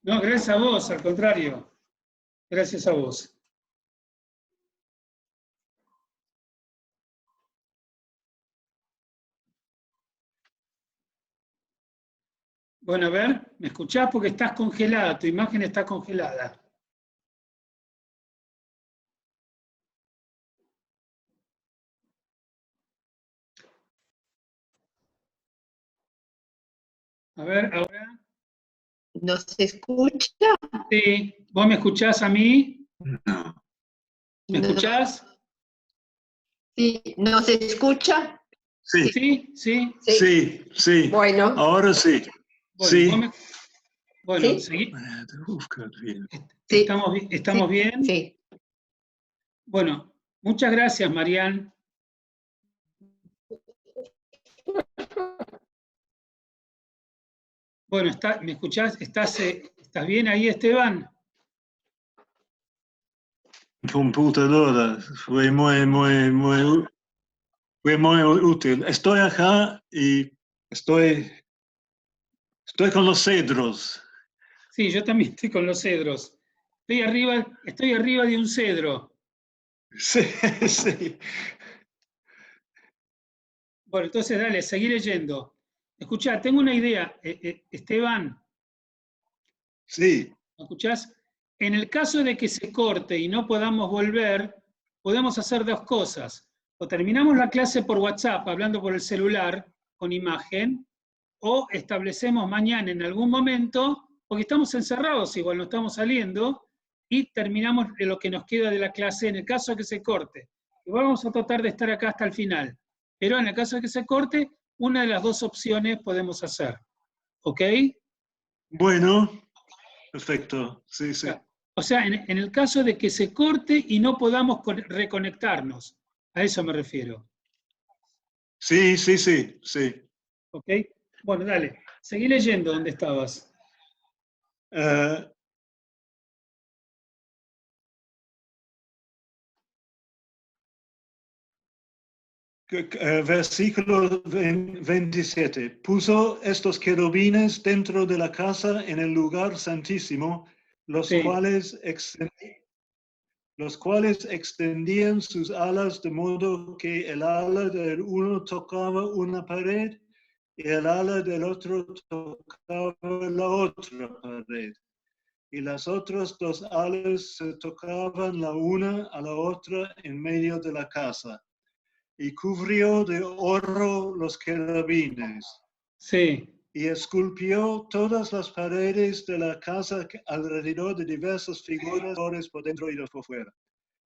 No, gracias a vos, al contrario. Gracias a vos. Bueno, a ver, ¿me escuchás? Porque estás congelada, tu imagen está congelada. A ver, ahora. ¿No se escucha? Sí, ¿vos me escuchás a mí? No. ¿Me escuchás? Sí, ¿no se escucha? Sí, Sí, sí. sí, sí. Bueno. Ahora sí. Bueno, Sí. bueno, ¿Sí? seguí. Sí. ¿Estamos bien? Sí. Bueno, muchas gracias, Marian. Bueno, ¿me escuchás? ¿Estás bien ahí, Esteban? Computadora fue muy útil. Estoy acá y estoy con los cedros. Sí, yo también estoy con los cedros. Estoy arriba de un cedro. Sí, sí. Bueno, entonces dale, seguí leyendo. Escuchá, tengo una idea, Esteban, Sí. ¿me escuchás? En el caso de que se corte y no podamos volver, podemos hacer dos cosas. O terminamos la clase por WhatsApp, hablando por el celular, con imagen, o establecemos mañana en algún momento, porque estamos encerrados, igual no estamos saliendo, y terminamos lo que nos queda de la clase en el caso de que se corte. Igual vamos a tratar de estar acá hasta el final, pero en el caso de que se corte, una de las dos opciones podemos hacer. ¿Ok? Bueno, perfecto. Sí, sí. O sea, en el caso de que se corte y no podamos reconectarnos, a eso me refiero. Sí, sí, sí, sí. ¿Ok? Bueno, dale, seguí leyendo donde estabas. Versículo 27. Puso estos querubines dentro de la casa en el lugar santísimo, los cuales extendían sus alas de modo que el ala del uno tocaba una pared y el ala del otro tocaba la otra pared. Y las otras dos alas se tocaban la una a la otra en medio de la casa. Y cubrió de oro los querubines. Sí. Y esculpió todas las paredes de la casa alrededor de diversas figuras por dentro y por fuera.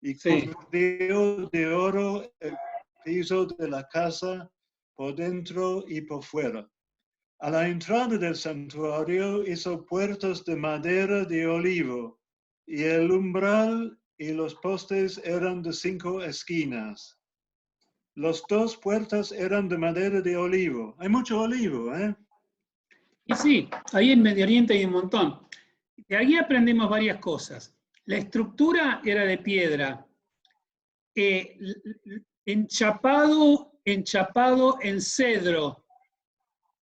Y cubrió de oro el piso de la casa por dentro y por fuera. A la entrada del santuario hizo puertas de madera de olivo, y el umbral y los postes eran de 5 esquinas. Las dos puertas eran de madera de olivo. Hay mucho olivo, ¿eh? Y sí, ahí en Medio Oriente hay un montón. De ahí aprendemos varias cosas. La estructura era de piedra, enchapado en cedro.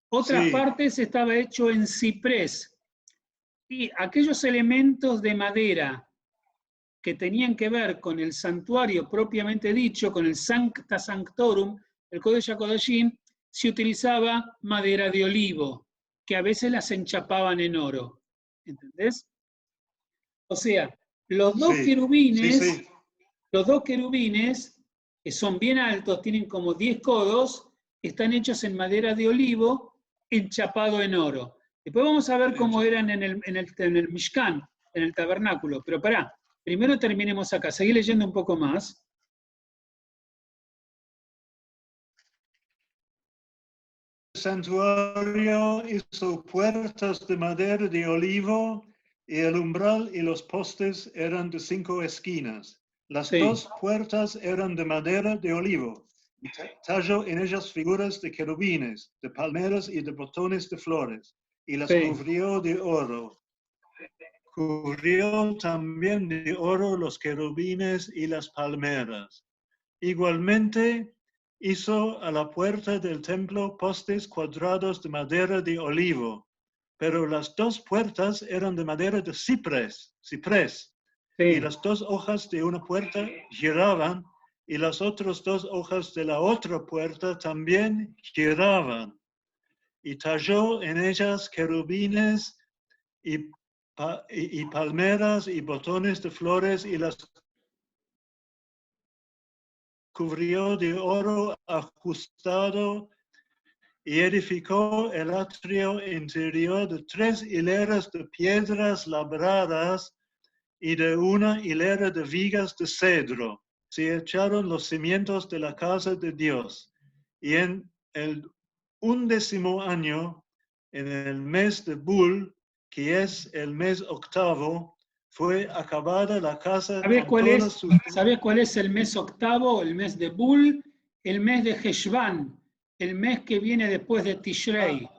Otras partes estaba hecho en ciprés. Y aquellos elementos de madera que tenían que ver con el santuario propiamente dicho, con el Sancta Sanctorum, el Kodesh HaKodashim, se utilizaba madera de olivo, que a veces las enchapaban en oro. ¿Entendés? O sea, los dos querubines, que son bien altos, tienen como 10 codos, están hechos en madera de olivo, enchapado en oro. Después vamos a ver cómo eran en el Mishkan, en el tabernáculo. Pero pará, primero terminemos acá. Seguí leyendo un poco más. El santuario hizo puertas de madera de olivo y el umbral y los postes eran de 5 esquinas. Las dos puertas eran de madera de olivo y talló en ellas figuras de querubines, de palmeras y de botones de flores, y las cubrió de oro. Cubrió también de oro los querubines y las palmeras. Igualmente, hizo a la puerta del templo postes cuadrados de madera de olivo, pero las dos puertas eran de madera de ciprés. Y las dos hojas de una puerta giraban y las otras dos hojas de la otra puerta también giraban. Y talló en ellas querubines y palmeras y botones de flores y las cubrió de oro ajustado y edificó el atrio interior de 3 hileras de piedras labradas y de una hilera de vigas de cedro. Se echaron los cimientos de la casa de Dios. Y en el 11º año, en el mes de Bul, que es el mes octavo, fue acabada la casa. ¿Sabes cuál es el mes octavo? El mes de Bul, el mes de Heshvan, el mes que viene después de Tishrei.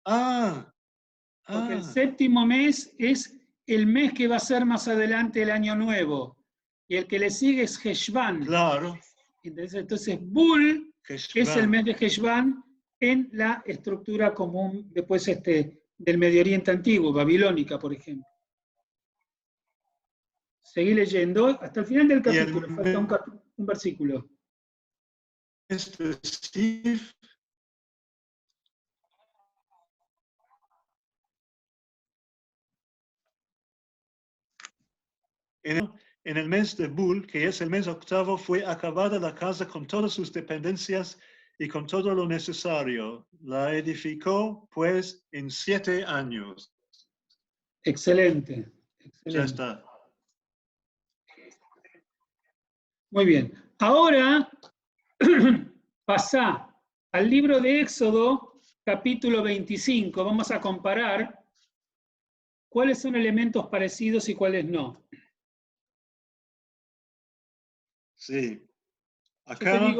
Porque el séptimo mes es el mes que va a ser más adelante el año nuevo. Y el que le sigue es Heshvan. Claro. Entonces Bul es el mes de Heshvan en la estructura común después del Medio Oriente antiguo, babilónica, por ejemplo. Seguí leyendo hasta el final del capítulo, falta un versículo. En el mes de Bul, que es el mes octavo, fue acabada la casa con todas sus dependencias y con todo lo necesario. La edificó, pues, en 7 años. Excelente. Ya está. Muy bien. Ahora pasá al libro de Éxodo, capítulo 25. Vamos a comparar cuáles son elementos parecidos y cuáles no. Sí. Acá,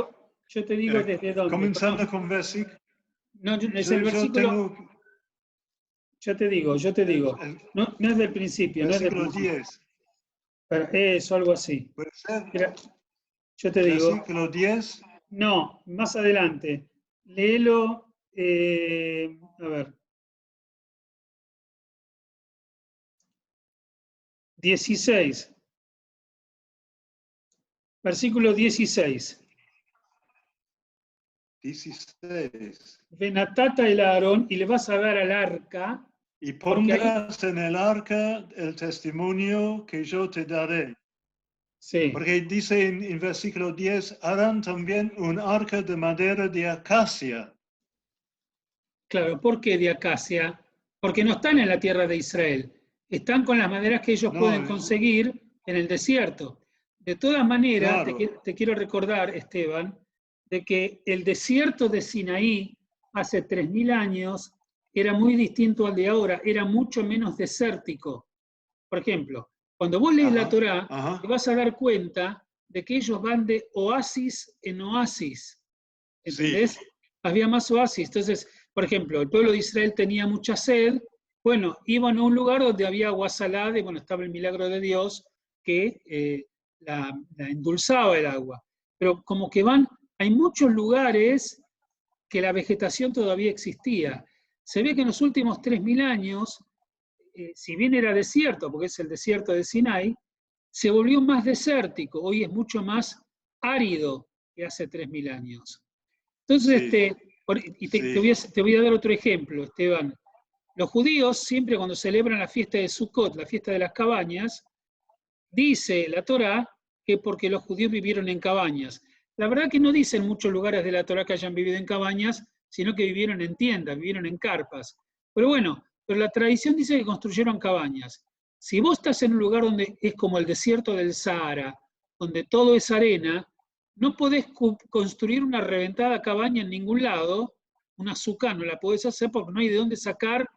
yo te digo desde dónde. Comenzando con versículo. No, es el versículo. Yo te digo. No es del principio. Versículo no es del 10. Eso, algo así. ¿Puede ser? Mira, yo te digo. Versículo 10. No, más adelante. Léelo. A ver. 16. Versículo 16. 16. Venatata el Aarón y le vas a dar al arca. Y pondrás en el arca el testimonio que yo te daré. Sí. Porque dice en versículo 10, harán también un arca de madera de acacia. Claro, ¿por qué de acacia? Porque no están en la tierra de Israel. Están con las maderas que ellos pueden conseguir en el desierto. De todas maneras, claro. te quiero recordar, Esteban, de que el desierto de Sinaí hace 3000 años era muy distinto al de ahora, era mucho menos desértico. Por ejemplo, cuando vos lees la Torá, te vas a dar cuenta de que ellos van de oasis en oasis. ¿Entendés? Sí. Había más oasis. Entonces, por ejemplo, el pueblo de Israel tenía mucha sed. Bueno, iban a un lugar donde había agua salada y bueno, estaba el milagro de Dios que la endulzaba el agua. Pero como que hay muchos lugares que la vegetación todavía existía. Se ve que en los últimos 3000 años, si bien era desierto, porque es el desierto de Sinai, se volvió más desértico. Hoy es mucho más árido que hace 3000 años. Entonces, te voy a dar otro ejemplo, Esteban. Los judíos siempre cuando celebran la fiesta de Sukkot, la fiesta de las cabañas, dice la Torá que porque los judíos vivieron en cabañas. La verdad que no dice en muchos lugares de la Torá que hayan vivido en cabañas, sino que vivieron en tiendas, vivieron en carpas. Pero bueno, la tradición dice que construyeron cabañas. Si vos estás en un lugar donde es como el desierto del Sahara, donde todo es arena, no podés construir una reventada cabaña en ningún lado, una azúcar no la podés hacer porque no hay de dónde sacar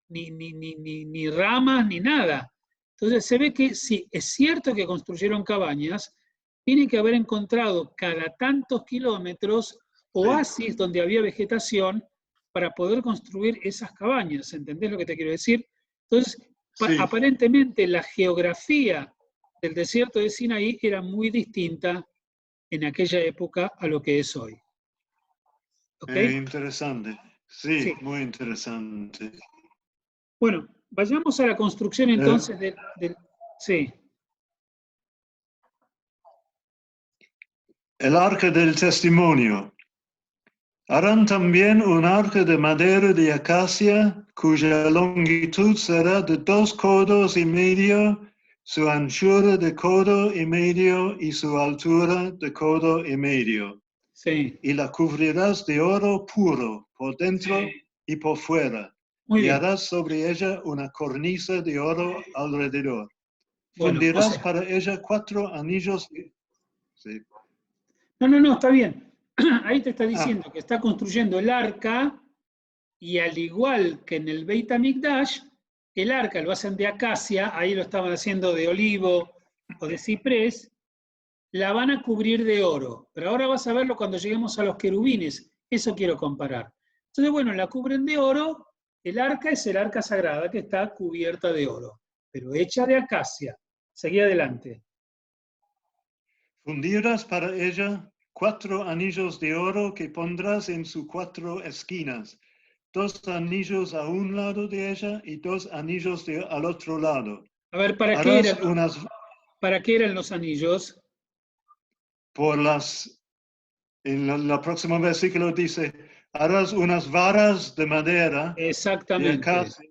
ni ramas ni nada. Entonces se ve que sí, es cierto que construyeron cabañas, tienen que haber encontrado cada tantos kilómetros oasis donde había vegetación para poder construir esas cabañas. ¿Entendés lo que te quiero decir? Entonces, aparentemente la geografía del desierto de Sinaí era muy distinta en aquella época a lo que es hoy. ¿Okay? Interesante. Sí, Sí. muy interesante. Bueno, vayamos a la construcción entonces sí. El arca del testimonio. Harán también un arca de madera de acacia, cuya longitud será de 2 codos y medio, su anchura de codo y medio y su altura de codo y medio. Sí. Y la cubrirás de oro puro por dentro Sí. y por fuera. Muy Y bien. harás sobre ella una cornisa de oro alrededor. Bueno, Fundirás para ella 4 anillos. Sí. No, está bien. Ahí te está diciendo que está construyendo el arca y al igual que en el Beit HaMikdash, el arca lo hacen de acacia, ahí lo estaban haciendo de olivo o de ciprés, la van a cubrir de oro. Pero ahora vas a verlo cuando lleguemos a los querubines. Eso quiero comparar. Entonces, bueno, la cubren de oro. El arca es el arca sagrada que está cubierta de oro, pero hecha de acacia. Seguí adelante. Fundirás para ella 4 anillos de oro que pondrás en sus 4 esquinas, 2 anillos a un lado de ella y 2 anillos al otro lado. A ver, ¿para qué eran los anillos? En la próxima versículo dice, harás unas varas de madera de acacia,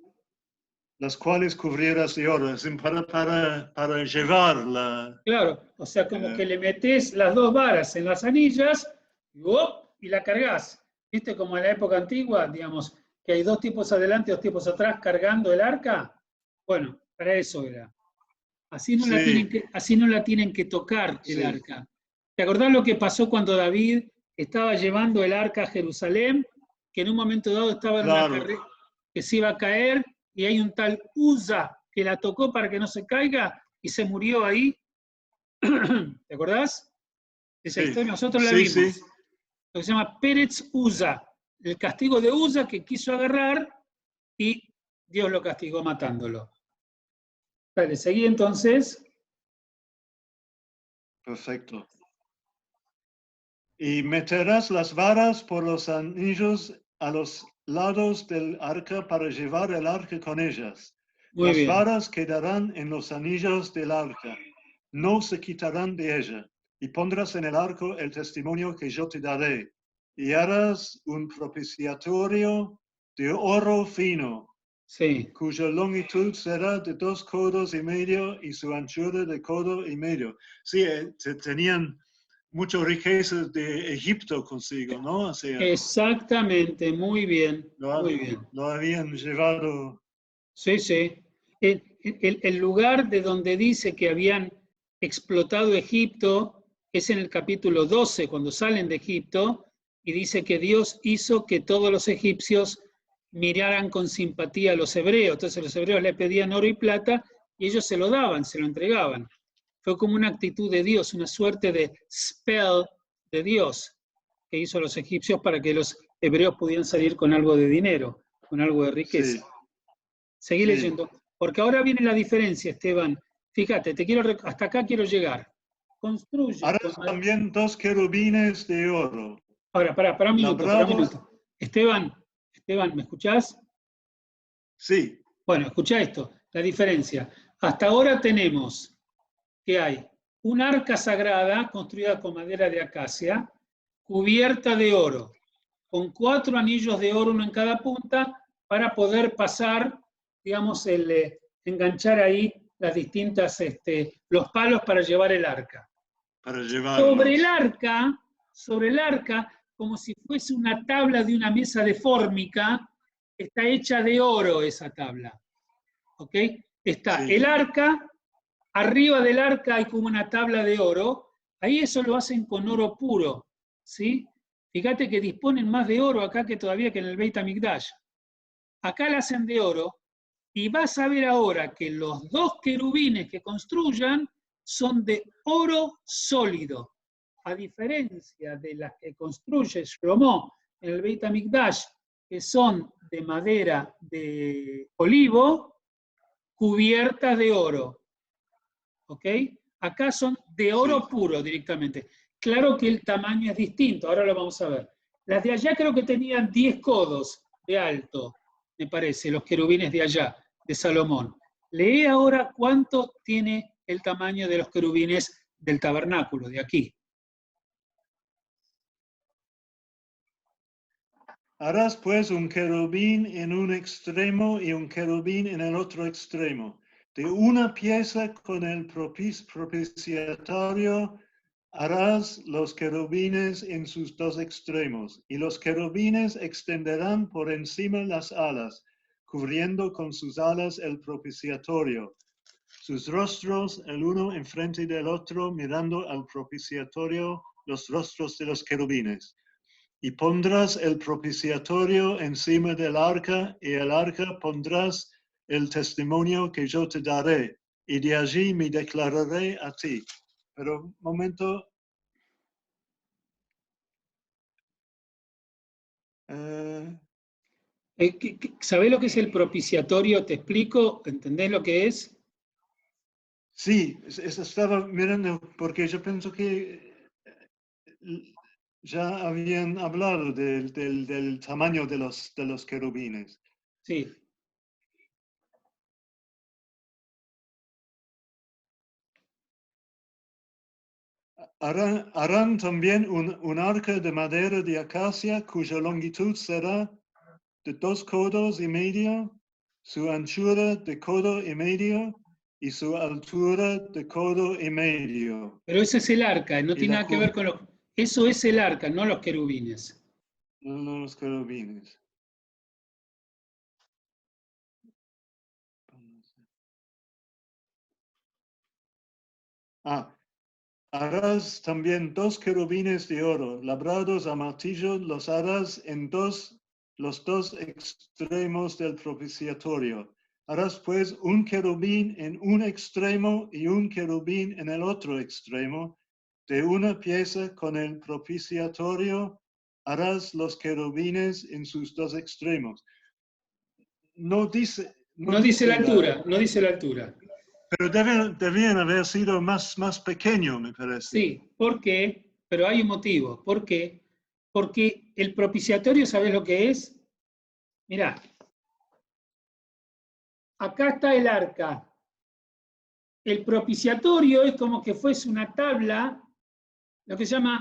las cuales cubrirás de oro. Es para llevarla. Claro, o sea, como que le metés las 2 varas en las anillas y la cargas. ¿Viste como en la época antigua, digamos, que hay 2 tipos adelante y 2 tipos atrás cargando el arca? Bueno, para eso era. Así no, así no la tienen que tocar el arca. ¿Te acordás lo que pasó cuando David estaba llevando el arca a Jerusalén? Que en un momento dado estaba en una carrera que se iba a caer y hay un tal Uza que la tocó para que no se caiga y se murió ahí. ¿Te acordás? Esa historia nosotros la vimos. Sí. Lo que se llama Pérez Uza, el castigo de Uza que quiso agarrar y Dios lo castigó matándolo. Dale, seguí entonces. Perfecto. Y meterás las varas por los anillos a los lados del arca para llevar el arca con ellas. Muy bien. Las varas quedarán en los anillos del arca, no se quitarán de ella. Y pondrás en el arco el testimonio que yo te daré. Y harás un propiciatorio de oro fino, sí, cuya longitud será de 2 codos y medio y su anchura de codo y medio. Sí, tenían muchas riquezas de Egipto consigo, ¿no? O sea, exactamente, muy bien, muy bien. Lo habían llevado. Sí, sí. El lugar de donde dice que habían explotado Egipto es en el capítulo 12, cuando salen de Egipto, y dice que Dios hizo que todos los egipcios miraran con simpatía a los hebreos. Entonces los hebreos le pedían oro y plata y ellos se lo daban, se lo entregaban. Fue como una actitud de Dios, una suerte de spell de Dios que hizo a los egipcios para que los hebreos pudieran salir con algo de dinero, con algo de riqueza. Sí. Seguí leyendo, porque ahora viene la diferencia, Esteban. Fíjate, hasta acá quiero llegar. Construye. Ahora también 2 querubines de oro. Ahora, pará un minuto. Esteban, ¿me escuchás? Sí. Bueno, escuchá esto, la diferencia. Hasta ahora tenemos que hay un arca sagrada construida con madera de acacia, cubierta de oro, con 4 anillos de oro, uno en cada punta, para poder pasar, digamos, enganchar ahí las distintas, los palos para llevar el arca. Sobre el arca, como si fuese una tabla de una mesa de fórmica, está hecha de oro esa tabla. ¿Ok? Está el arca, arriba del arca hay como una tabla de oro, ahí eso lo hacen con oro puro, ¿sí? Fíjate que disponen más de oro acá que todavía que en el Beit HaMikdash. Acá la hacen de oro, y vas a ver ahora que los 2 querubines que construyan son de oro sólido, a diferencia de las que construye Shlomo en el Beit HaMikdash, que son de madera de olivo, cubiertas de oro. ¿Ok? Acá son de oro puro directamente. Claro que el tamaño es distinto, ahora lo vamos a ver. Las de allá creo que tenían 10 codos, de alto, me parece, los querubines de allá, de Salomón. Lee ahora cuánto tiene el tamaño de los querubines del tabernáculo, de aquí. Harás pues un querubín en un extremo y un querubín en el otro extremo. De una pieza con el propiciatorio harás los querubines en sus dos extremos, y los querubines extenderán por encima las alas, cubriendo con sus alas el propiciatorio. Sus rostros, el uno enfrente del otro, mirando al propiciatorio, los rostros de los querubines. Y pondrás el propiciatorio encima del arca, y el arca pondrás el testimonio que yo te daré, y de allí me declararé a ti. Pero un momento. ¿Sabés lo que es el propiciatorio? ¿Te explico? ¿Entendés lo que es? Sí, estaba mirando porque yo pienso que ya habían hablado del tamaño de los querubines. Sí. Harán también un arca de madera de acacia cuya longitud será de 2 codos y medio, su anchura de codo y medio y su altura de codo y medio. Pero ese es el arca, no tiene nada que ver con los... Eso es el arca, no los querubines. No los querubines. Harás también 2 querubines de oro, labrados a martillo, los harás en los dos extremos del propiciatorio. Harás pues un querubín en un extremo y un querubín en el otro extremo. De una pieza con el propiciatorio harás los querubines en sus dos extremos. No dice la altura, no dice la altura. Pero debían haber sido más pequeños, me parece. Sí, ¿por qué? Pero hay un motivo. ¿Por qué? Porque el propiciatorio, ¿sabes lo que es? Mirá, acá está el arca. El propiciatorio es como que fuese una tabla, lo que se llama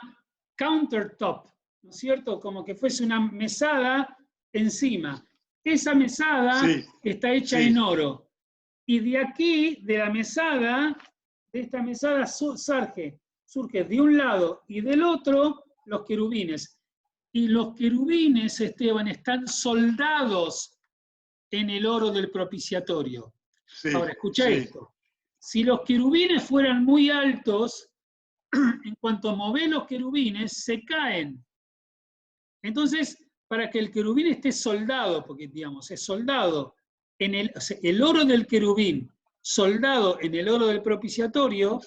countertop, ¿no es cierto? Como que fuese una mesada encima. Esa mesada está hecha en oro. Y de aquí, de la mesada, de esta mesada surge de un lado y del otro los querubines. Y los querubines, Esteban, están soldados en el oro del propiciatorio. Sí, ahora, escucha esto. Si los querubines fueran muy altos, en cuanto movés los querubines, se caen. Entonces, para que el querubín esté soldado, porque digamos, es soldado en el oro del querubín, soldado en el oro del propiciatorio,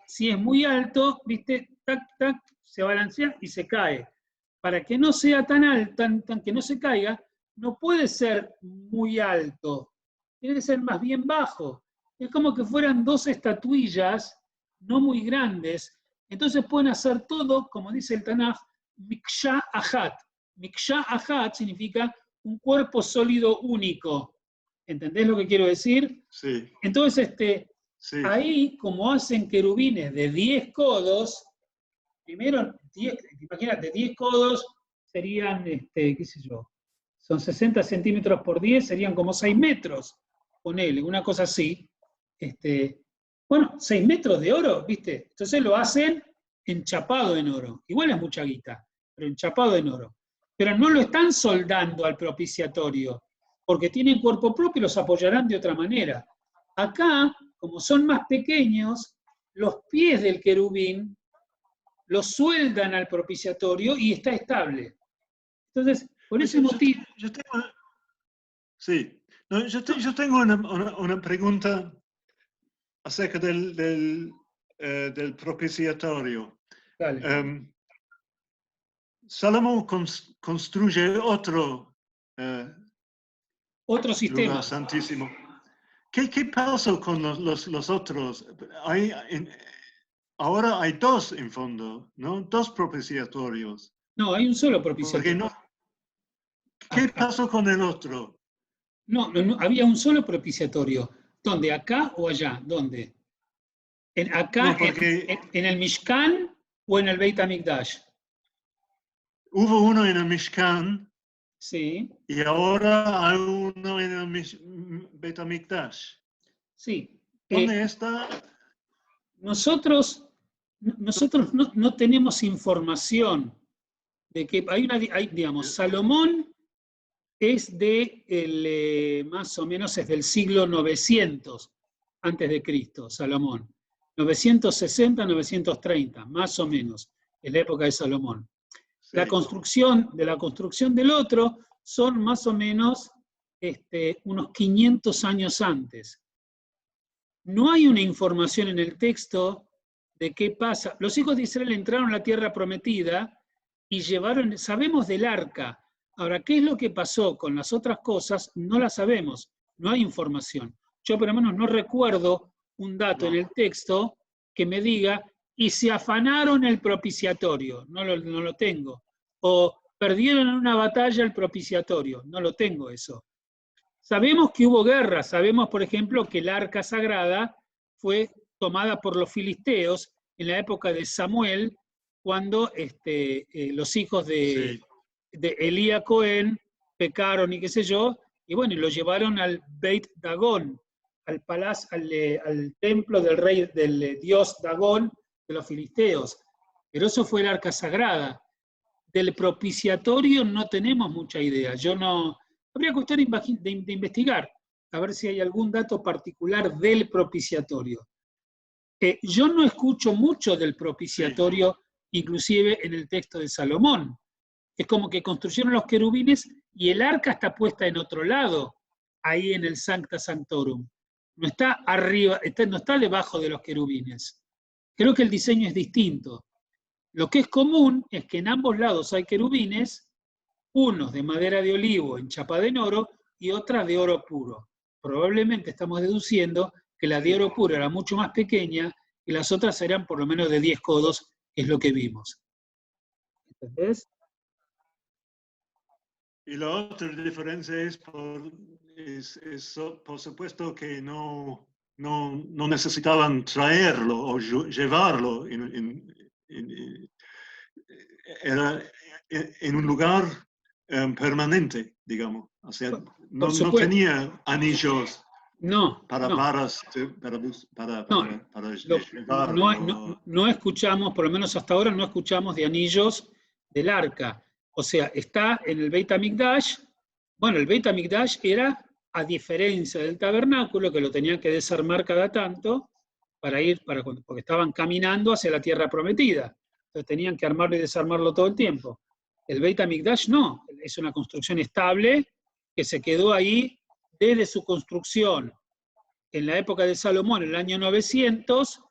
si es muy alto, viste, tac, tac, se balancea y se cae. Para que no sea tan alto, que no se caiga, no puede ser muy alto, tiene que ser más bien bajo. Es como que fueran 2 estatuillas, no muy grandes, entonces pueden hacer todo, como dice el Tanaj, Miksha Ahat. Miksha Ahat significa un cuerpo sólido único. ¿Entendés lo que quiero decir? Sí. Entonces, ahí, como hacen querubines de 10 codos, primero, imagínate, 10 codos serían, qué sé yo, son 60 centímetros por 10, serían como 6 metros, ponele, una cosa así. Bueno, 6 metros de oro, ¿viste? Entonces lo hacen enchapado en oro. Igual es mucha guita, pero enchapado en oro. Pero no lo están soldando al propiciatorio, porque tienen cuerpo propio y los apoyarán de otra manera. Acá, como son más pequeños, los pies del querubín los sueldan al propiciatorio y está estable. Entonces, por ese motivo... Yo tengo una pregunta acerca del propiciatorio. Salomón construye otro sistema. Lugar santísimo. ¿Qué pasó con los otros? Ahora hay 2 en fondo, ¿no? 2 propiciatorios. No, hay un solo propiciatorio. ¿Qué pasó con el otro? No, había un solo propiciatorio. ¿Dónde? ¿Acá o allá? ¿Dónde? ¿Acá No, porque en el Mishkan o en el Beit HaMikdash? hubo uno en el Mishkan Sí, y ahora hay uno en el Beit HaMikdash. sí. ¿Dónde está? Nosotros no tenemos información de que digamos, Salomón es más o menos es del siglo 900 antes de Cristo, Salomón. 960, 930, más o menos, en la época de Salomón. Sí. La construcción del otro son más o menos unos 500 años antes. No hay una información en el texto de qué pasa. Los hijos de Israel entraron a la tierra prometida y sabemos del arca. Ahora, ¿qué es lo que pasó con las otras cosas? No la sabemos, no hay información. Yo por lo menos no recuerdo un dato en el texto que me diga, y se afanaron el propiciatorio, no lo tengo. O perdieron en una batalla el propiciatorio, no lo tengo eso. Sabemos que hubo guerra, sabemos, por ejemplo, que el arca sagrada fue tomada por los filisteos en la época de Samuel, cuando los hijos de Elías Cohen pecaron y qué sé yo, y bueno, y lo llevaron al Beit Dagón, al palacio, al templo del dios Dagón de los filisteos. Pero eso fue el arca sagrada. Del propiciatorio no tenemos mucha idea. Habría cuestión de investigar, a ver si hay algún dato particular del propiciatorio. Yo no escucho mucho del propiciatorio, inclusive en el texto de Salomón. Es como que construyeron los querubines y el arca está puesta en otro lado, ahí en el Sancta Sanctorum. No está arriba, no está debajo de los querubines. Creo que el diseño es distinto. Lo que es común es que en ambos lados hay querubines, unos de madera de olivo enchapada en oro y otras de oro puro. Probablemente estamos deduciendo que la de oro puro era mucho más pequeña y las otras eran por lo menos de 10 codos, que es lo que vimos. ¿Entendés? Y la otra diferencia es por supuesto que no necesitaban traerlo o llevarlo era en un lugar permanente, digamos. O sea, no tenía anillos para llevarlo. No escuchamos, por lo menos hasta ahora, no escuchamos de anillos del arca. O sea, está en el Beit HaMikdash. Bueno, el Beit HaMikdash era, a diferencia del tabernáculo, que lo tenían que desarmar cada tanto, porque estaban caminando hacia la tierra prometida. Entonces tenían que armarlo y desarmarlo todo el tiempo. El Beit HaMikdash no, es una construcción estable que se quedó ahí desde su construcción en la época de Salomón, en el año 900,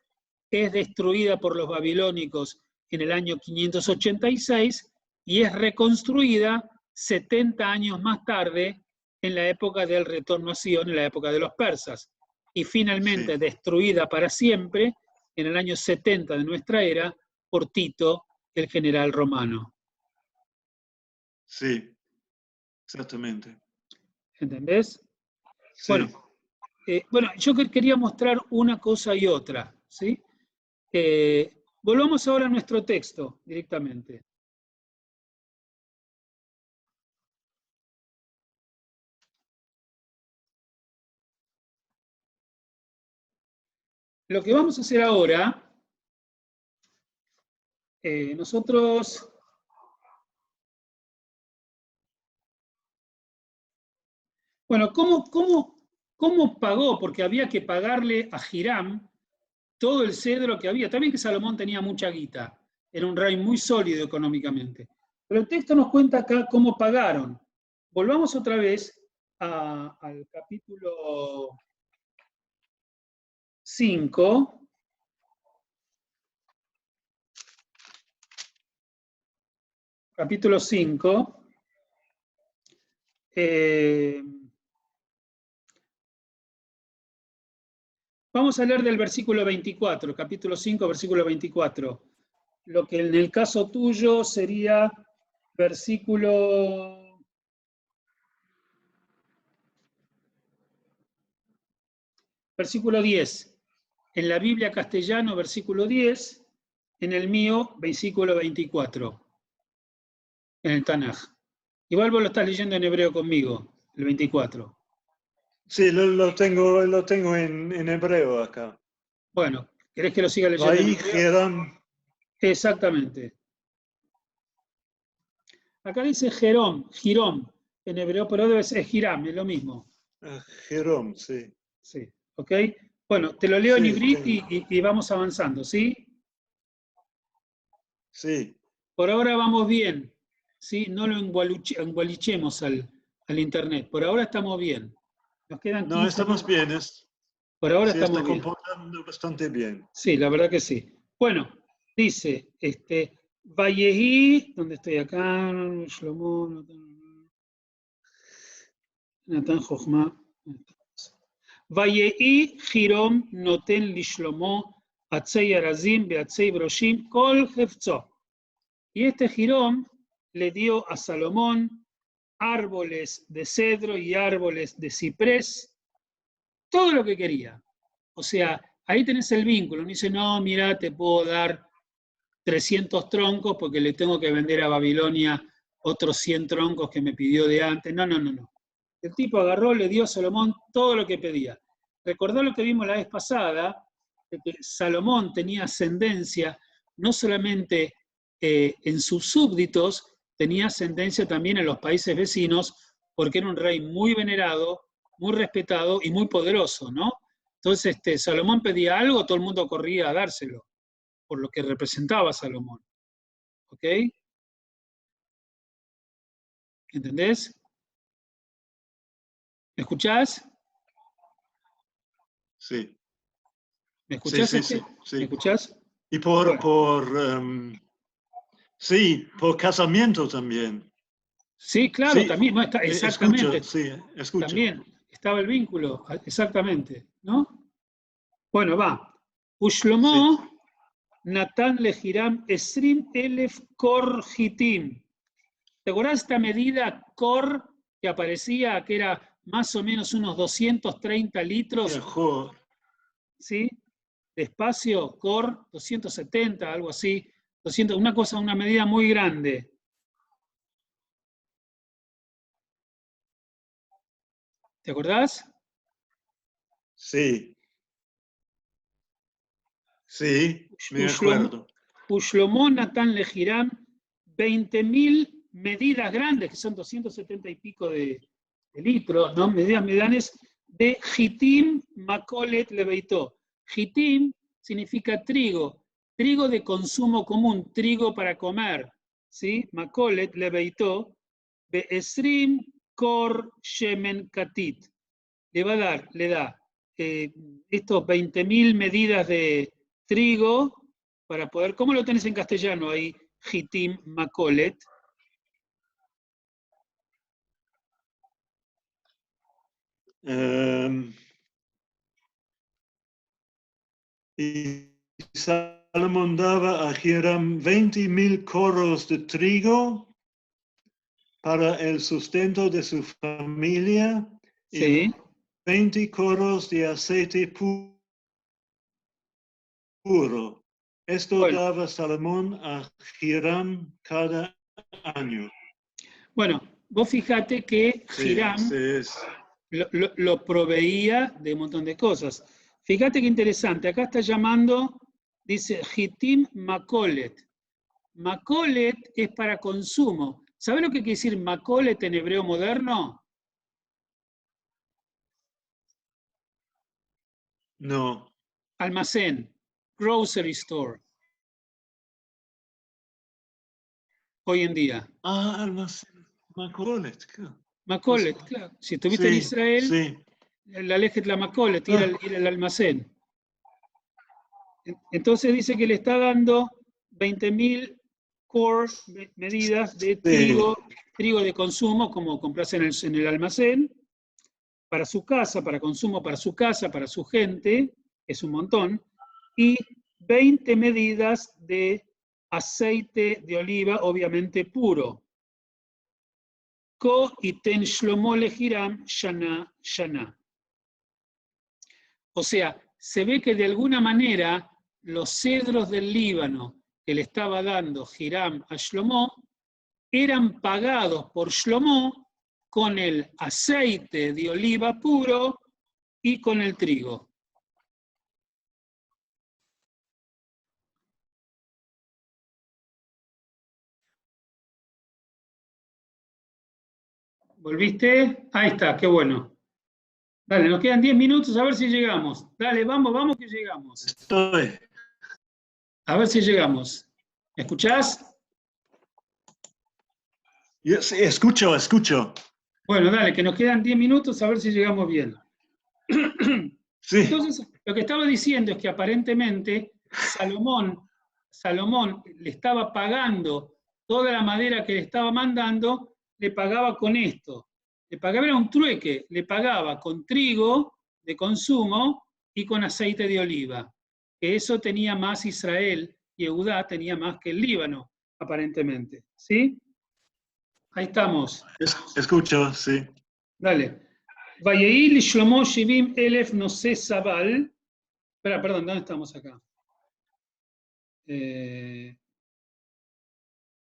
es destruida por los babilónicos en el año 586 y es reconstruida 70 años más tarde en la época del retorno a Sion, en la época de los persas, y finalmente destruida para siempre en el año 70 de nuestra era por Tito, el general romano. Sí, exactamente. ¿Entendés? Sí. Bueno, yo quería mostrar una cosa y otra, ¿sí? Volvamos ahora a nuestro texto directamente. Lo que vamos a hacer ahora, nosotros... Bueno, ¿cómo pagó? Porque había que pagarle a Hiram todo el cedro que había. También que Salomón tenía mucha guita. Era un rey muy sólido económicamente. Pero el texto nos cuenta acá cómo pagaron. Volvamos otra vez al capítulo 5. Capítulo 5. Vamos a leer del versículo 24, capítulo 5, versículo 24. Lo que en el caso tuyo sería versículo versículo 10. En la Biblia castellano, versículo 10. En el mío, versículo 24. En el Tanaj. Igual vos lo estás leyendo en hebreo conmigo, el 24. Sí, lo tengo en hebreo acá. Bueno, ¿querés que lo siga leyendo en hebreo? Hiram. Exactamente. Acá dice Jerón, en hebreo, pero debe ser Hiram, es lo mismo. Jerón, sí. Sí, ¿ok? Bueno, te lo leo en Sí, ibrit y vamos avanzando, ¿sí? Sí. Por ahora vamos bien, ¿sí? No lo engualichemos al internet. Por ahora estamos bien. Nos quedan 15 No, estamos bien. Por ahora Se estamos está bien. comportando bastante bien. Sí, la verdad que sí. Bueno, dice, Vallejí, ¿dónde estoy acá? Shlomo, Natan Jochma. Vallejí, Hirom, Noten Lishlomo, Atzei Arazim, Beatzei Broshim, Kol Hefzo. Y este Hirom le dio a Salomón árboles de cedro y árboles de ciprés, todo lo que quería. O sea, ahí tenés el vínculo. No dice, no, mira, te puedo dar 300 troncos porque le tengo que vender a Babilonia otros 100 troncos que me pidió de antes. No. El tipo agarró, le dio a Salomón todo lo que pedía. Recordó lo que vimos la vez pasada, de que Salomón tenía ascendencia no solamente en sus súbditos, tenía ascendencia también en los países vecinos, porque era un rey muy venerado, muy respetado y muy poderoso, ¿no? Entonces, Salomón pedía algo, todo el mundo corría a dárselo, por lo que representaba Salomón. ¿Ok? ¿Entendés? ¿Me escuchás? Sí. ¿Me escuchás? Sí. ¿Me escuchás? Y sí, por casamiento también. Sí, claro, Sí, también, no, exactamente. Escucho. También estaba el vínculo, exactamente, ¿no? Bueno, va. Ushlomo Natan le Hiram Esrim Elef Kor Hitim. ¿Te acordás esta medida Kor que aparecía, que era más o menos unos 230 litros? Mejor. ¿Sí? De espacio, Kor, 270, algo así. 200, una medida muy grande. ¿Te acordás? Sí, me acuerdo. Ushlomo Natan le Hiram 20.000 medidas grandes, que son 270 y pico de litros, ¿no? Medidas medianas de Hitim Makolet Leveitó. Hitim significa trigo de consumo común, trigo para comer, ¿sí? Makolet Leveitó, Be'esrim Kor Shemen Katit. Le da estos 20.000 medidas de trigo para poder, ¿cómo lo tenés en castellano ahí? Hitim Makolet. Y Salomón daba a Hiram 20.000 coros de trigo para el sustento de su familia, Sí. y 20 coros de aceite puro. Esto daba Salomón a Hiram cada año. Bueno, vos fíjate que Hiram lo proveía de un montón de cosas. Fíjate qué interesante, acá está llamando, dice Hitim Makolet. Makolet es para consumo. ¿Sabés lo que quiere decir Makolet en hebreo moderno? No. Almacén, grocery store. Hoy en día. Almacén. Makolet. Makolet, claro. Si estuviste en Israel, la Lejet la Makolet, ir al almacén. Entonces dice que le está dando 20.000 core medidas de trigo de consumo, como compras en el almacén, para su casa, para consumo para su casa, para su gente, es un montón, y 20 medidas de aceite de oliva, obviamente puro. Ko iten Shlomo le Hiram shana shana. O sea, se ve que de alguna manera los cedros del Líbano que le estaba dando Hiram a Shlomo eran pagados por Shlomo con el aceite de oliva puro y con el trigo. ¿Volviste? Ahí está, qué bueno. Dale, nos quedan 10 minutos a ver si llegamos. Dale, vamos que llegamos. Estoy. A ver si llegamos. ¿Me escuchás? Sí, escucho. Bueno, dale, que nos quedan 10 minutos a ver si llegamos bien. Sí. Entonces, lo que estaba diciendo es que aparentemente Salomón le estaba pagando toda la madera que le estaba mandando, le pagaba con esto. Le pagaba, era un trueque, le pagaba con trigo de consumo y con aceite de oliva. Que eso tenía más Israel, y Judá tenía más que el Líbano, aparentemente. ¿Sí? Ahí estamos. Escucho, sí. Dale. Vayeil Shlomo Shivim Elef Nosé Sabal. Perdón, ¿dónde estamos acá? Y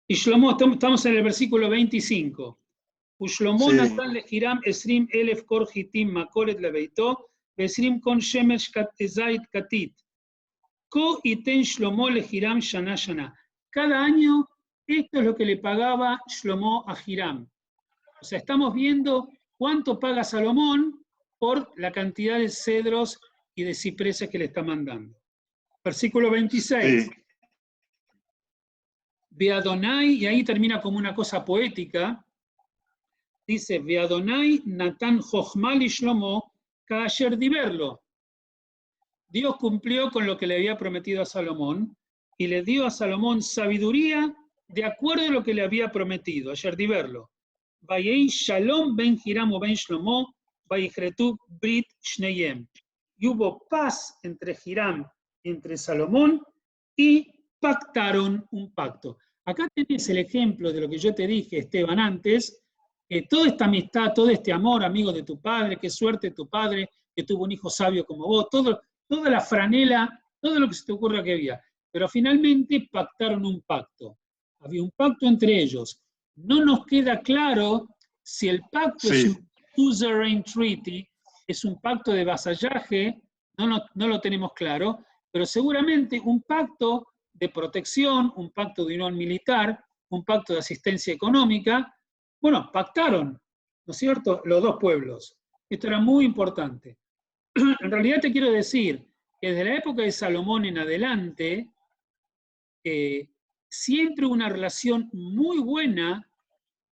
Shlomo, estamos en el versículo 25. Ushlomo Sí. Natan lehiram esrim elef kor hitim makoret lebeito, esrim kon shemesh zait katit. Ko iten Shlomo lehiram shana shana. Cada año, esto es lo que le pagaba Shlomo a Hiram. O sea, estamos viendo cuánto paga Salomón por la cantidad de cedros y de cipreses que le está mandando. Versículo 26. Sí. Beadonai, y ahí termina como una cosa poética, dice, Beadonai Natan Jochmal y Shlomo, Kasher Diverlo. Dios cumplió con lo que le había prometido a Salomón y le dio a Salomón sabiduría de acuerdo a lo que le había prometido, ayer diverlo. Vayei Shalom ben Hiram o ben Shlomo, Vayihretu Brit Shneyem. Y hubo paz entre Hiram y entre Salomón y pactaron un pacto. Acá tenés el ejemplo de lo que yo te dije, Esteban, antes, que toda esta amistad, todo este amor, amigo de tu padre, qué suerte tu padre, que tuvo un hijo sabio como vos, toda la franela, todo lo que se te ocurra que había. Pero finalmente pactaron un pacto. Había un pacto entre ellos. No nos queda claro si el pacto es un suzerain treaty, es un pacto de vasallaje, no lo tenemos claro, pero seguramente un pacto de protección, un pacto de unión militar, un pacto de asistencia económica. Bueno, pactaron, ¿no es cierto?, los dos pueblos. Esto era muy importante. En realidad te quiero decir que desde la época de Salomón en adelante, siempre hubo una relación muy buena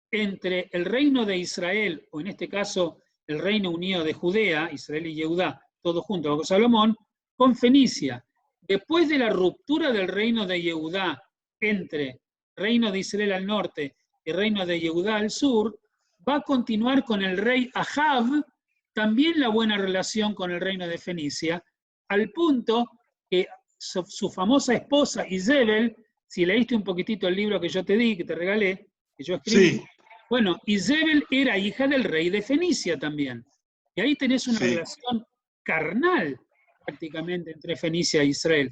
entre el reino de Israel, o en este caso el Reino Unido de Judea, Israel y Yehudá, todos juntos bajo Salomón, con Fenicia. Después de la ruptura del reino de Yehudá entre reino de Israel al norte y reino de Yehudá al sur, va a continuar con el rey Ahab también la buena relación con el reino de Fenicia, al punto que su famosa esposa Izebel, si leíste un poquitito el libro que yo te di, que te regalé, que yo escribí, Sí. bueno, Izebel era hija del rey de Fenicia también. Y ahí tenés una relación carnal prácticamente entre Fenicia e Israel.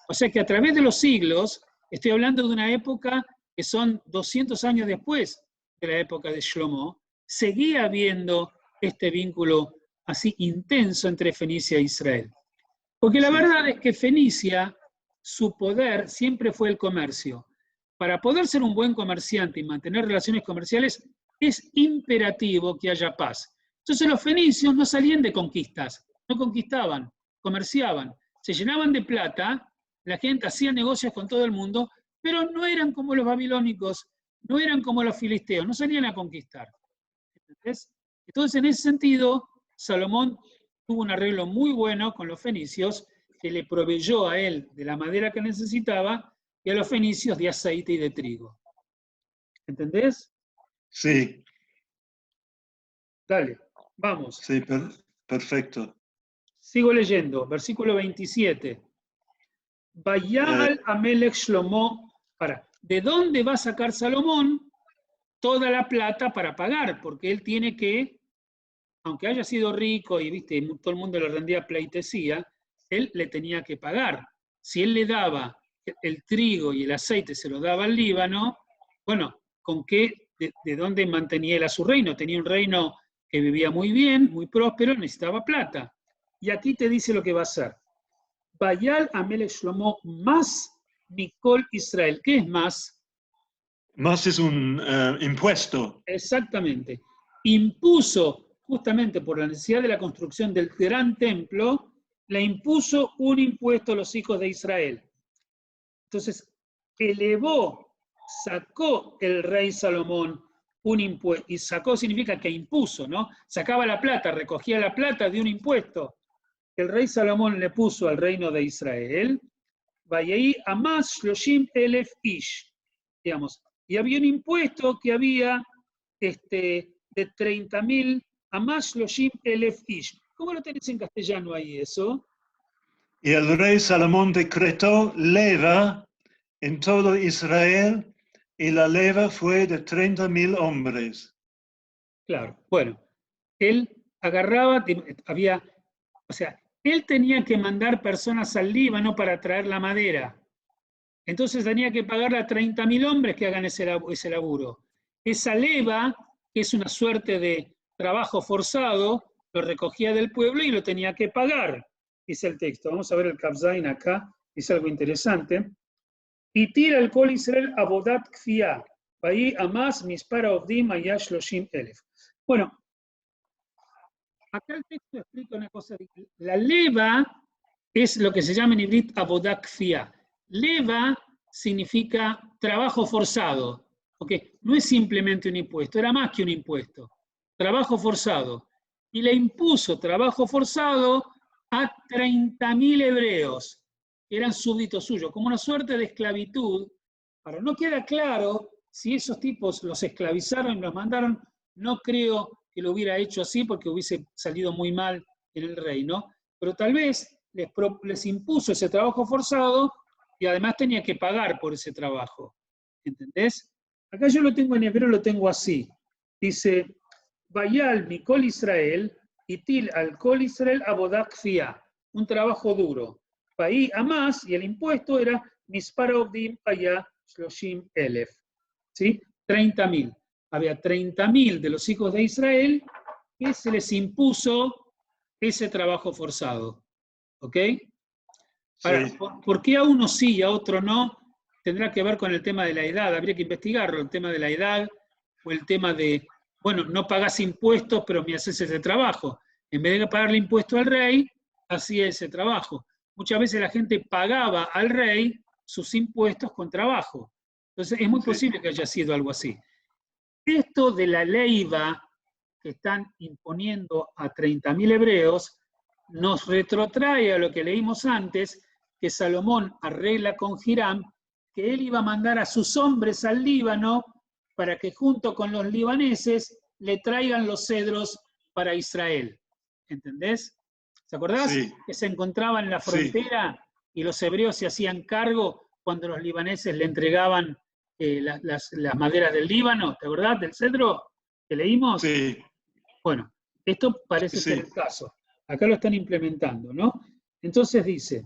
O sea que a través de los siglos, estoy hablando de una época que son 200 años después de la época de Shlomo, seguía habiendo este vínculo así intenso entre Fenicia e Israel. Porque la verdad es que Fenicia, su poder siempre fue el comercio. Para poder ser un buen comerciante y mantener relaciones comerciales, es imperativo que haya paz. Entonces los fenicios no salían de conquistas, no conquistaban, comerciaban, se llenaban de plata, la gente hacía negocios con todo el mundo, pero no eran como los babilónicos, no eran como los filisteos, no salían a conquistar. ¿Entendés? Entonces, en ese sentido, Salomón tuvo un arreglo muy bueno con los fenicios, que le proveyó a él de la madera que necesitaba y a los fenicios de aceite y de trigo. ¿Entendés? Sí. Dale, vamos. Sí, perfecto. Sigo leyendo, versículo 27. Vayal Amelech Shlomo, ¿de dónde va a sacar Salomón toda la plata para pagar? Porque él tiene que aunque haya sido rico y viste, todo el mundo le rendía pleitesía, él le tenía que pagar. Si él le daba el trigo y el aceite, se lo daba al Líbano, bueno, ¿con qué? ¿De dónde mantenía él a su reino? Tenía un reino que vivía muy bien, muy próspero, necesitaba plata. Y aquí te dice lo que va a hacer. Bayal Amelech Shlomo más Mikol Israel. ¿Qué es más? Más es un impuesto. Exactamente. Impuso, justamente por la necesidad de la construcción del gran templo, le impuso un impuesto a los hijos de Israel. Entonces, sacó el rey Salomón un impuesto, y sacó significa que impuso, ¿no? Sacaba la plata, recogía la plata de un impuesto que el rey Salomón le puso al reino de Israel, Vayei Amas Shloshim Elef Ish, digamos, y había un impuesto que había de 30.000 Amas Shloshim Elef Ish. ¿Cómo lo tenés en castellano ahí eso? Y el rey Salomón decretó leva en todo Israel, y la leva fue de 30.000 hombres. Claro, bueno, él agarraba, o sea, él tenía que mandar personas al Líbano para traer la madera. Entonces tenía que pagarle a 30.000 hombres que hagan ese laburo. Esa leva, que es una suerte de trabajo forzado, lo recogía del pueblo y lo tenía que pagar, dice el texto. Vamos a ver el Kafzain acá, dice algo interesante. Y tira el Kol Israel abodat kfiyah, ahí amas mispara ovdim ayash loshim elef. Bueno, acá el texto explica una cosa. La leva es lo que se llama en ibrit abodat kfiyah. Leva significa trabajo forzado, porque no es simplemente un impuesto, era más que un impuesto, trabajo forzado. Y le impuso trabajo forzado a 30.000 hebreos, que eran súbditos suyos, como una suerte de esclavitud. Ahora, no queda claro si esos tipos los esclavizaron y los mandaron, no creo que lo hubiera hecho así porque hubiese salido muy mal en el reino, pero tal vez les impuso ese trabajo forzado y además tenía que pagar por ese trabajo. ¿Entendés? Acá yo lo tengo en hebreo, lo tengo así. Dice, Bayal Mikol Israel, Itil al Kol Israel Abodak Fia, un trabajo duro. Paí a más, y el impuesto era Mispar Ovdim Paya Shloshim Elef. ¿Sí? 30.000. Había 30.000 de los hijos de Israel que se les impuso ese trabajo forzado. ¿Ok? Ahora, Sí. ¿por qué a uno sí y a otro no? Tendrá que ver con el tema de la edad, habría que investigarlo, el tema de la edad o el tema de, bueno, no pagás impuestos, pero me haces ese trabajo. En vez de pagarle impuesto al rey, hacía ese trabajo. Muchas veces la gente pagaba al rey sus impuestos con trabajo. Entonces es muy posible que haya sido algo así. Esto de la leiva que están imponiendo a 30.000 hebreos nos retrotrae a lo que leímos antes, que Salomón arregla con Hiram, que él iba a mandar a sus hombres al Líbano para que junto con los libaneses le traigan los cedros para Israel. ¿Entendés? ¿Se acordás? Sí. Que se encontraban en la frontera y los hebreos se hacían cargo cuando los libaneses le entregaban las maderas del Líbano. ¿Te acordás del cedro que leímos? Sí. Bueno, esto parece ser el caso. Acá lo están implementando, ¿no? Entonces dice,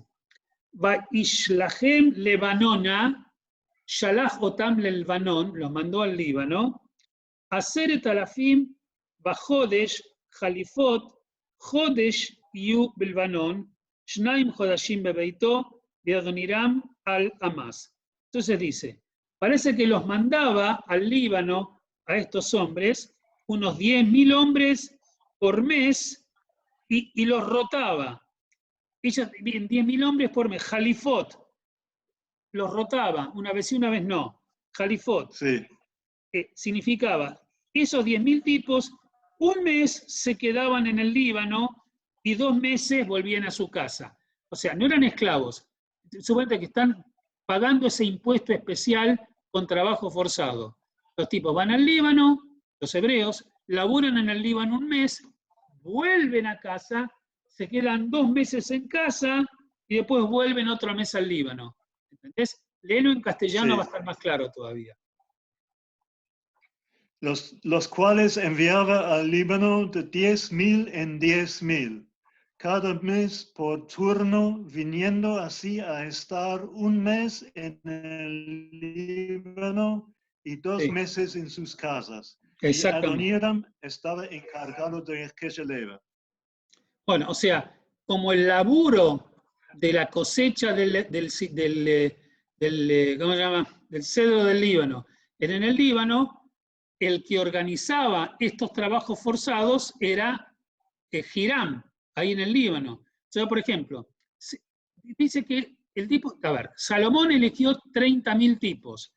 Vaishlahem Lebanona, Shalach Otam Lebanon, los mandó al Líbano, Aseret Alafim, Bajodesh, Jalifot, Jodesh Yu Belbanon, Shnaim Jodashim Bebeito, Beadoniram al Hamas. Entonces dice, parece que los mandaba al Líbano a estos hombres, unos 10.000 hombres por mes, y los rotaba. Ellos, bien, 10.000 hombres por mes, Jalifot, los rotaba, una vez sí, una vez no. Jalifot. Sí. Significaba, esos 10.000 tipos, un mes se quedaban en el Líbano y 2 meses volvían a su casa. O sea, no eran esclavos. Suponete que están pagando ese impuesto especial con trabajo forzado. Los tipos van al Líbano, los hebreos, laburan en el Líbano un mes, vuelven a casa, se quedan 2 meses en casa y después vuelven otro mes al Líbano. ¿Entendés? Léelo en castellano, va a estar más claro todavía. los cuales enviaba al Líbano de 10.000 en 10.000, cada mes por turno, viniendo así a estar un mes en el Líbano y 2 meses en sus casas. Y Adoniram estaba encargado de Kesheleva. Bueno, o sea, como el laburo de la cosecha del ¿cómo se llama? Del cedro del Líbano. En el Líbano, el que organizaba estos trabajos forzados era Hiram, ahí en el Líbano. O sea, por ejemplo, dice que el tipo, a ver, Salomón eligió 30.000 tipos,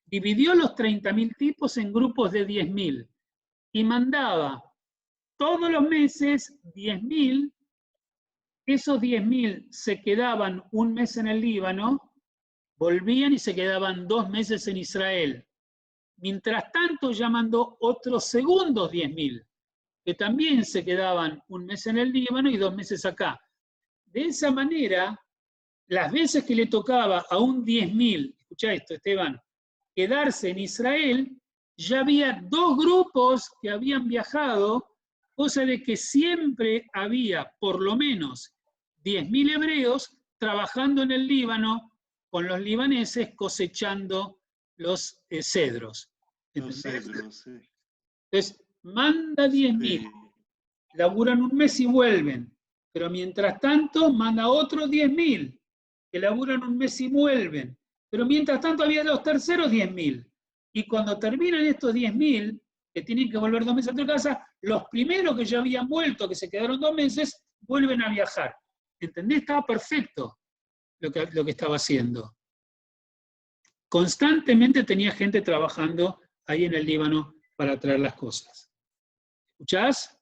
dividió los 30.000 tipos en grupos de 10.000 y mandaba todos los meses 10.000. Esos 10.000 se quedaban un mes en el Líbano, volvían y se quedaban 2 meses en Israel. Mientras tanto, ya mandó otros segundos 10.000, que también se quedaban un mes en el Líbano y 2 meses acá. De esa manera, las veces que le tocaba a un 10.000, escuchá esto, Esteban, quedarse en Israel, ya había 2 grupos que habían viajado, cosa de que siempre había por lo menos 10.000 hebreos trabajando en el Líbano con los libaneses cosechando los cedros. Los cedros, sí. Entonces, manda 10.000, laburan un mes y vuelven, pero mientras tanto manda otros 10.000, que laburan un mes y vuelven, pero mientras tanto había los terceros 10.000. Y cuando terminan estos 10.000, que tienen que volver 2 meses a tu casa, los primeros que ya habían vuelto, que se quedaron 2 meses, vuelven a viajar. ¿Entendés? Estaba perfecto lo que estaba haciendo. Constantemente tenía gente trabajando ahí en el Líbano para traer las cosas. ¿Escuchás?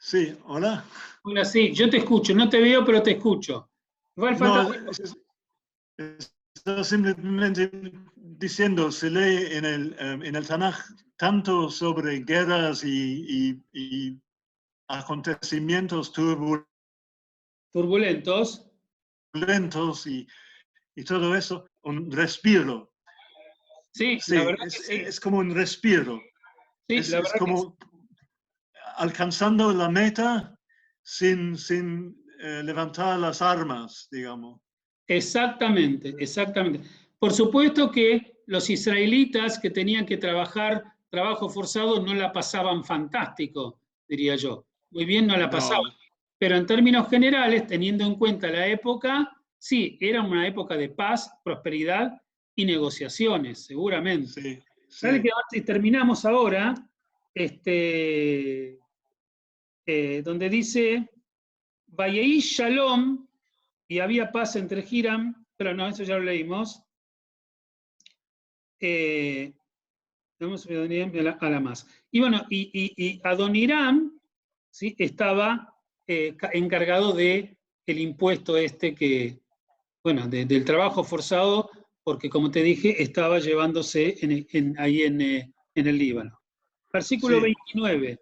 Sí, hola. Hola, sí, yo te escucho, no te veo, pero te escucho. Igual falta... Está simplemente diciendo, se lee en el Tanaj tanto sobre guerras y acontecimientos turbulentos y todo eso, un respiro. Sí, Sí, la verdad que sí. Es como un respiro. Sí, es como alcanzando la meta sin levantar las armas, digamos. Exactamente, exactamente. Por supuesto que los israelitas que tenían que trabajar trabajo forzado no la pasaban fantástico, diría yo. Muy bien no la pasaban. No. Pero en términos generales, teniendo en cuenta la época, sí, era una época de paz, prosperidad y negociaciones, seguramente. Sí, sí. Dale que si terminamos ahora, donde dice, Vayei Shalom, y había paz entre Hiram, pero no, eso ya lo leímos. Vamos a la más. Y bueno, y Adoniram, ¿sí? Estaba encargado del impuesto que, bueno, del trabajo forzado, porque como te dije, estaba llevándose ahí en el Líbano. Versículo 29.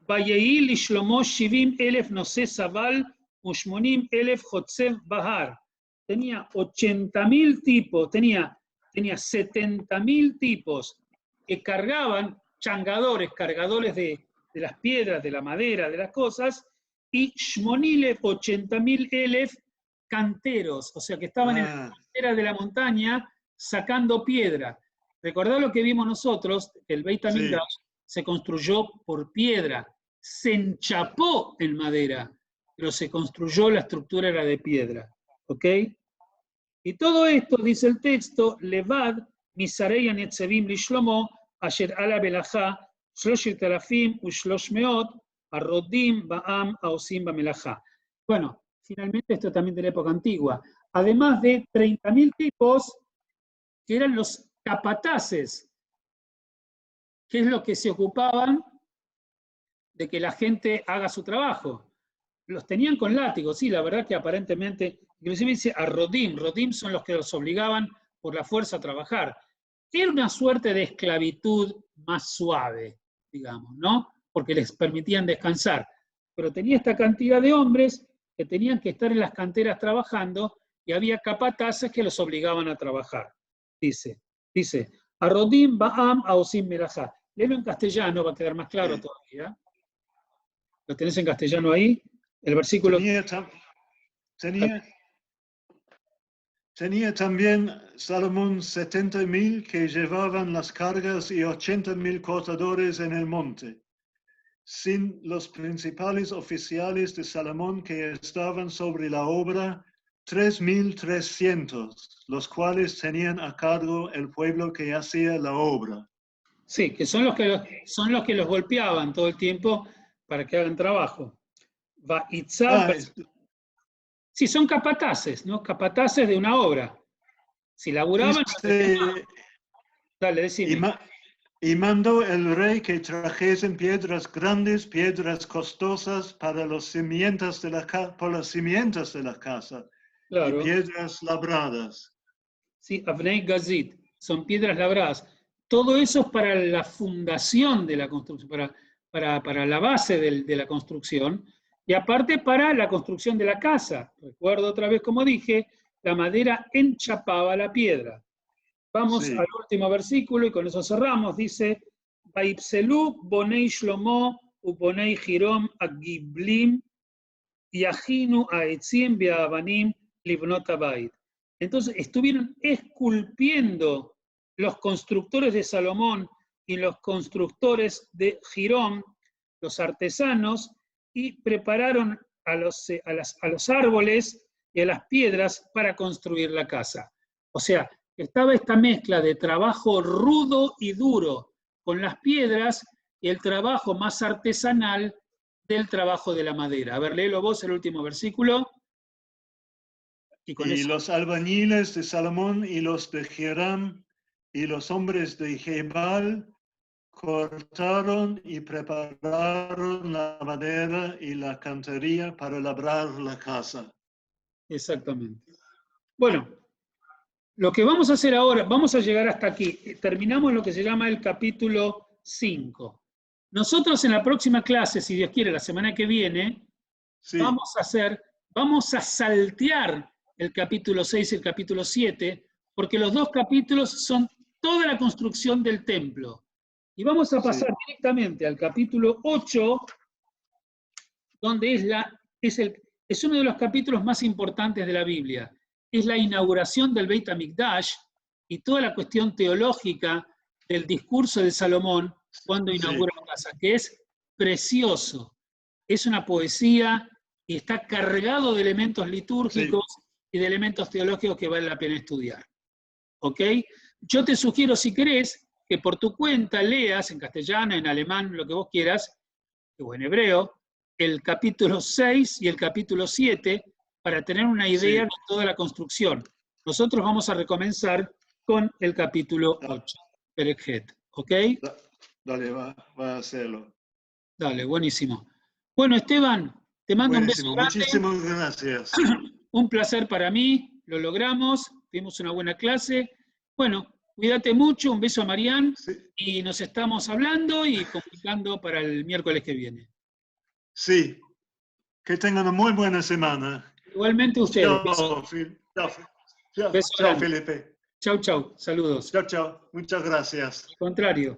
Vayehi lishlomo shivim elef nosé sabal ushmonim elef hotzev bahar. Tenía 80.000 tipos, tenía 70.000 tipos que cargaban, cargadores de las piedras, de la madera, de las cosas, y shmonilef, 80.000 elef canteros, o sea que estaban en la cantera de la montaña sacando piedra. Recordá lo que vimos nosotros, el Beit HaMikdash se construyó por piedra, se enchapó en madera, pero se construyó, la estructura era de piedra. ¿Ok? Y todo esto, dice el texto, Levad, Misarei Anetzevim Lishlomo, Asher ala Belajá, Shloshit Alafim, Ushloshmeot, Arrodim, Baam, Aosim, Bamelajá. Bueno, finalmente esto también de la época antigua. Además de 30.000 tipos que eran los capataces, que es lo que se ocupaban de que la gente haga su trabajo. Los tenían con látigos, sí, la verdad que aparentemente, inclusive dice a Rodim son los que los obligaban por la fuerza a trabajar. Era una suerte de esclavitud más suave, digamos, ¿no? Porque les permitían descansar. Pero tenía esta cantidad de hombres que tenían que estar en las canteras trabajando y había capataces que los obligaban a trabajar. Dice, a Rodim Ba'am Aosim Melajá. Léelo en castellano, va a quedar más claro todavía. ¿Lo tenés en castellano ahí? El versículo... Tenía también Salomón 70.000 que llevaban las cargas y 80.000 cortadores en el monte, sin los principales oficiales de Salomón que estaban sobre la obra, 3.300, los cuales tenían a cargo el pueblo que hacía la obra. Sí, que son los que los golpeaban todo el tiempo para que hagan trabajo. Sí, son capataces, ¿no? Capataces de una obra. Si laburaban... Dale, decime. Y mandó el rey que trajesen piedras grandes, piedras costosas para los cimientos de la casa, claro. Y piedras labradas. Sí, Avnei Gazit, son piedras labradas. Todo eso es para la fundación de la construcción, para la base de la construcción, y aparte para la construcción de la casa. Recuerdo otra vez, como dije, la madera enchapaba la piedra. Vamos al último versículo y con eso cerramos. Dice, Vaipselu bonei Shlomo ubonei Hirom agiblim yachinu aetzim beavanim libnot habayit. Entonces estuvieron esculpiendo los constructores de Salomón y los constructores de Hirom, los artesanos, y prepararon a los árboles y a las piedras para construir la casa. O sea, estaba esta mezcla de trabajo rudo y duro con las piedras y el trabajo más artesanal del trabajo de la madera. A ver, léelo vos el último versículo. Y los albañiles de Salomón y los de Hiram y los hombres de Jebal cortaron y prepararon la madera y la cantería para labrar la casa. Exactamente. Bueno, lo que vamos a hacer ahora, vamos a llegar hasta aquí. Terminamos lo que se llama el capítulo 5. Nosotros en la próxima clase, si Dios quiere, la semana que viene, vamos a saltear el capítulo 6 y el capítulo 7, porque los dos capítulos son toda la construcción del templo. Y vamos a pasar directamente al capítulo 8, donde es uno de los capítulos más importantes de la Biblia. Es la inauguración del Beit HaMikdash y toda la cuestión teológica del discurso de Salomón cuando inaugura la casa, que es precioso. Es una poesía y está cargado de elementos litúrgicos y de elementos teológicos que vale la pena estudiar. ¿Ok? Yo te sugiero, si querés, que por tu cuenta leas en castellano, en alemán, lo que vos quieras, o en hebreo, el capítulo 6 y el capítulo 7, para tener una idea de toda la construcción. Nosotros vamos a recomenzar con el capítulo 8, Perek, ¿ok? Dale, va a hacerlo. Dale, buenísimo. Bueno, Esteban, te mando un beso grande. Muchísimas gracias. Un placer para mí, lo logramos, tuvimos una buena clase. Bueno, cuídate mucho, un beso a Marián, y nos estamos hablando y comunicando para el miércoles que viene. Sí, que tengan una muy buena semana. Igualmente ustedes. Chao, Felipe. Chau, saludos. Chao, muchas gracias. Al contrario.